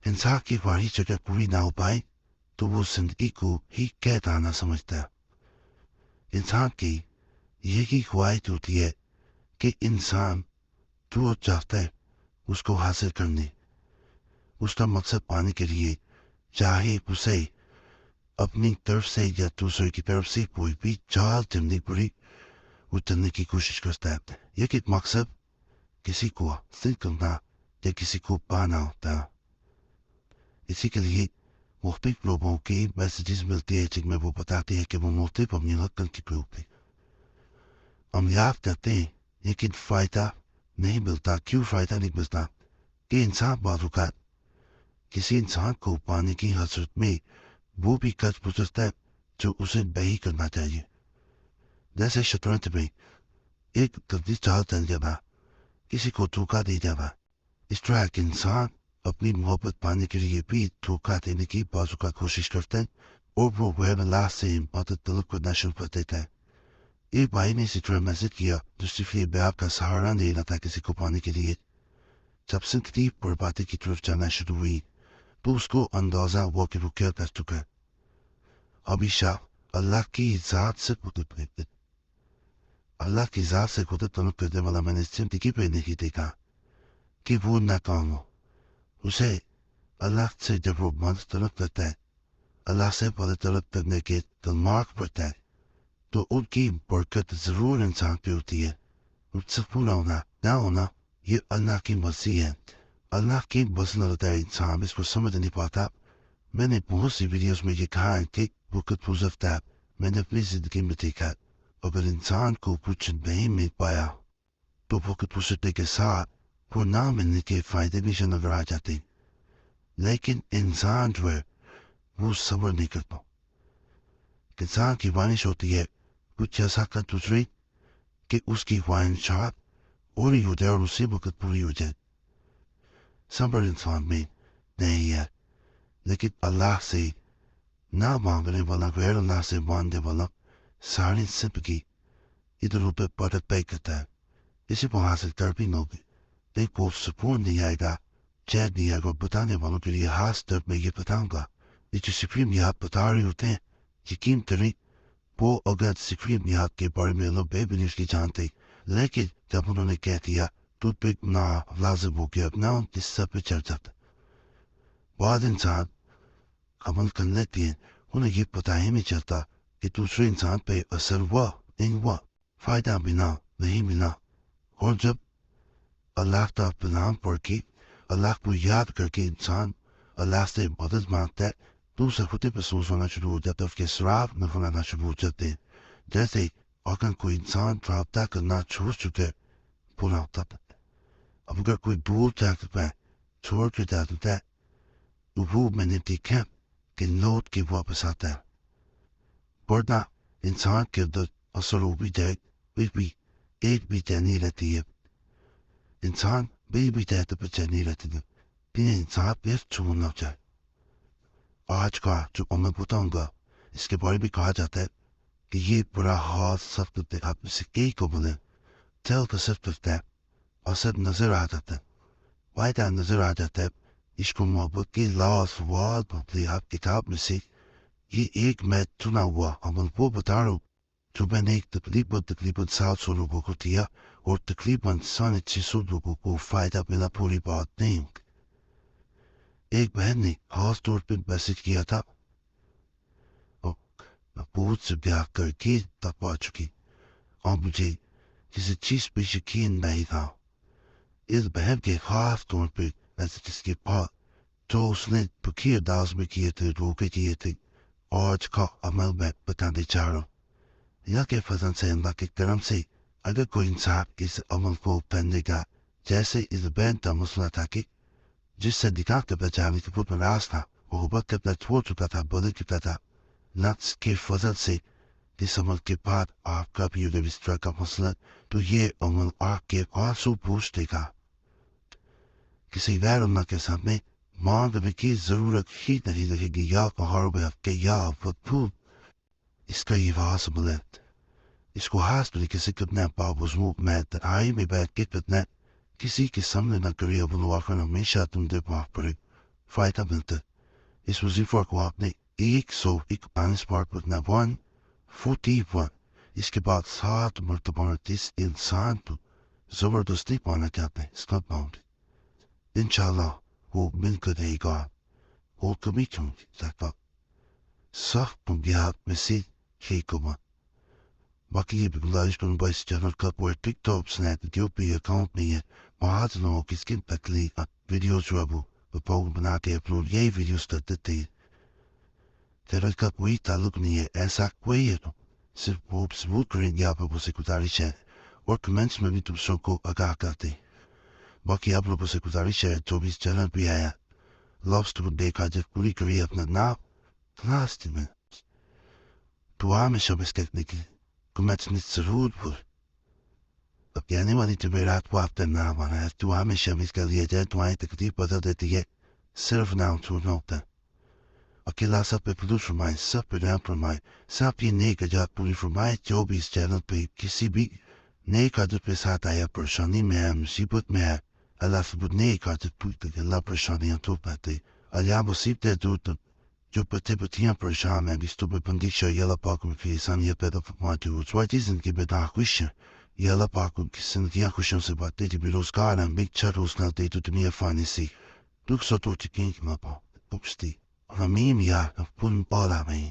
انسان کی خواہش اگر پوری نہ ہو پائے تو وہ زندگی کو ہی کہتا نہ سمجھتا. انسان کی یہی خواہش ہوتی ہے کہ انسان جو چاہتا ہے اس کو حاصل کرنے، اس کا مقصد پانے کے لیے چاہے اسے اپنی طرف سے یا دوسرے کی طرف سے کوئی بھی چال چلنی پڑی وہ چلنے کی کوشش کرتا ہے. یہ کہ مقصد کسی کو حاصل کرنا یا کسی کو پانا ہوتا ہے. اسی کے لیے مختلف لوگوں کے میسیجز ملتے ہیں جن میں وہ بتاتے ہیں کہ وہ مختلف اپنی حقن کی گروپ میں ہم یاد کرتے ہیں لیکن فائدہ نہیں ملتا. کیوں فائدہ نہیں ملتا؟ کہ انسان بعض اوقات کسی انسان کو پانے کی حسرت میں وہ بھی قد گزرتا ہے جو اسے نہیں کرنا چاہیے. جیسے شطرنج میں ایک گندی چال چل جانا، کسی کو دھوکہ دے جانا. اس طرح ایک انسان اپنی محبت پانے کے لیے بھی دھوکہ دینے کی بعض اوقات کوشش کرتا ہے اور وہ غیر اللہ سے مدد طلب کرنا شروع کر دیتا ہے. ایک بھائی نے اسی طرح میسج کیا جو صرف یہ بیاب کا سہارا لینا تھا کسی کو پانے کے لیے. جب زندگی بربادی کی طرف جانا شروع ہوئی تو اس کو اندازہ ہوا کہ وہ کیا کر چکا ہے. ہمیشہ اللہ کی ذات سے قدرت طلب کرنے والا میں نے زندگی پہ نہیں دیکھا کہ وہ ناکام ہو. اسے اللہ سے جب وہ مدد طلب کرتا ہے، اللہ سے مدد طلب کرنے کے دماغ پڑتا ہے تو ان کی برکت ضرور انسان پہ ہوتی ہے. ان سے پورا ہونا نہ ہونا یہ اللہ کی مرضی ہے. اللہ کی مرضی ہوتا ہے، انسان اس کو سمجھ نہیں پاتا. میں نے بہت سی ویڈیوز میں یہ کہا ہے کہ وقت گزرتا ہے. میں نے اپنی زندگی میں دیکھا اگر انسان کو کچھ نہیں مل پایا تو وقت گزرنے کے ساتھ وہ نہ ملنے کے فائدے بھی نظر آ جاتے. لیکن انسان جو ہے وہ صبر نہیں کرتا. انسان کی خواہش ہوتی ہے کچھ ایسا کر دوسری کہ اس کی خواہشات پوری ہو جائے اور اسی وقت پوری ہو جائے. صبر انسان میں نہیں ہے. لیکن اللہ سے نہ مانگنے والا، غیر اللہ سے ماننے والا ساری زندگی ادھر ادھر پڑت پہ کرتا ہے. اسی کو حاصل کر بھی لوگ لیکن کو سکون نہیں آئے گا، چین نہیں آئے گا. بتانے والوں کے لیے خاص طور میں یہ بتاؤں گا یہ جو سپریم یاد بتا رہے ہوتے ہیں یقین کریں وہ اگر سپریم یاد کے بارے میں لوگ بے بنیش کی جانتے لیکن جب انہوں نے کہہ دیا تو پہ نہ لازم ہو گیا نہ ان کی سب پہ چڑھ جاتا. بعض انسان عمل کر لیتے ہیں انہیں یہ پتہ ہی نہیں چلتا کہ دوسرے انسان پہ اثر ہوا نہیں ہوا، فائدہ ملا نہیں ملا. اور جب اللہ کا نام پڑھ کے اللہ کو یاد کر کے انسان اللہ سے مدد مانگتا ہے تو اسے خود محسوس ہونا شروع ہو جاتا ہے، اس کے سراغ نظر آنا شروع ہو جاتے ہیں. جیسے اگر کوئی انسان رابطہ کرنا چھوڑ چکے پورا ہوتا ہے. اب اگر کوئی دور جا چکا ہے چھوڑ کے جا چکا ہے تو وہ میں نے دیکھا کہ لوٹ کے واپس آتا ہے. ورنہ انسان کے اندر اثر ہو بھی جائے پھر بھی ایک بھی چینی رہتی ہے. انسان بھی جائے تو چینی رہتی ہے کہ انسان پھر چھوڑنا چاہے. آج کا جو میں بتاؤں گا اس کے بارے میں کہا جاتا ہے کہ یہ برا حال سب کرتے آپ میں سے ایک کو بولے چل تو سب کرتا ہے اثر نظر آ جاتا ہے، فائدہ نظر آ جاتا ہے. اس کو محبت کے لاسوال بھولے آپ کتاب میں سے یہ ایک میں چنا ہوا عمل وہ بتا رہا ہوں جو میں نے تقریباً 700 لوگوں کو دیا اور تقریباً 650 لوگوں کو فائدہ ملا. پوری بات نہیں ہوں. ایک بہن نے خاص طور پہ میسج کیا تھا اور بہت سے بیاہ کر کے تب آ چکی اور مجھے کسی چیز پہ یقین نہیں تھا. اس بہن کے خاص طور پہ میسجز کے بعد جو اس نے بکیر انداز میں کیے تھے روکے کیے تھے آج کا عمل میں بتانے چاہ رہا ہوں. یا کہ فضل سے اللہ کے کرم سے اگر کوئی انسان اس عمل کو کرنے کا جیسے اس بہن کا مسئلہ تھا کہ جس سے نکاح کرنا چاہنے کی بہت ناراض تھا وہ حبت کرنا چھوڑ چکا تھا بدل چکا تھا نفس کے فضل سے اس عمل کے بعد آپ کا بھی اگر اس طرح کا مسئلہ تو یہ عمل آپ کے آنسو پوچھ دے گا. کسی غیر اللہ کے سامنے مانگنے کی ضرورت ہی نہیں رہے گی. یا پہاڑ میں کے یا فتو اس کا یہ واس ملت اس کو خاص طریقے سے کتنا باوضو میں تنہائی میں بیٹھ کے کتنا کسی کے سامنے نہ کرے اب آخر ہمیشہ تم دے معاف پڑے فائدہ ملتا ہے. اس وظیفہ کو آپ نے 141 بار پڑھنا. 141. اس کے بعد 7 مرتبہ جس انسان کو زبردستی پانا چاہتے ہیں اس کا باؤنڈ انشاءاللہ وہ مل کر رہے گا. وہ کبھی کیوں جاتا سخت بنیاد میں سے ٹھیک ہوا. باقی یہ بھی گزارش کروں گا اس چینل کا کوئی ٹک ٹاک سنیپ جو بھی اکاؤنٹ نہیں ہے بعض لوگوں کی اسکن تکلیف ویڈیوز جو ہے وہ بنا کے اپلوڈ یہی ویڈیوز کر دیتے ہیں. چینل کا کوئی تعلق نہیں ہے ایسا کوئی ہے تو صرف وہ ثبوت کریں گے آپ لوگوں سے گزارش ہے اور کمنٹس میں بھی دوسروں کو آگاہ کرتے. باقی آپ لوگوں سے گزارش ہے جو بھی اس چینل پہ آیا لوس تو دیکھا جب پوری کری اپنا نام لاسٹ میں دعا میں شبس کرنے کی کمنٹس میں ضرور بھول اب کہنے والی جمعرات کو آپ کا نام آنا ہے دعا میں شامل کر لیا جائے. دعائیں تکلیف بدل دیتی ہے صرف نام چھوڑنا ہوتا ہے. اکیلا سب پہ فلوس فرمائے سب پہ نام فرمائے سب یہ نیک اجات پوری فرمائے. جو بھی اس چینل پہ کسی بھی نیک عادت کے ساتھ آیا پریشانی میں ہے مصیبت میں ہے اللہ سے نیک عادت پوچھتے کہ اللہ پریشانیاں تو پاتے اللہ مصیبتیں دور تک جو بچے بچیاں پریشان ہیں جس تو بے بندش ہے اللہ پاک ان کی انسانیت پیدا فرماتے ہو سواتی زندگی میں دا خوش ہے یا اللہ پاک ان کی زندگیاں خوشیوں سے باتیں جو بے روزگار ہیں بے اچھا روزگار دے تو دنیا فانی سی دکھ سو تو چکیں کہ ماں باپ پوچھتی آمین یا رب بالا میں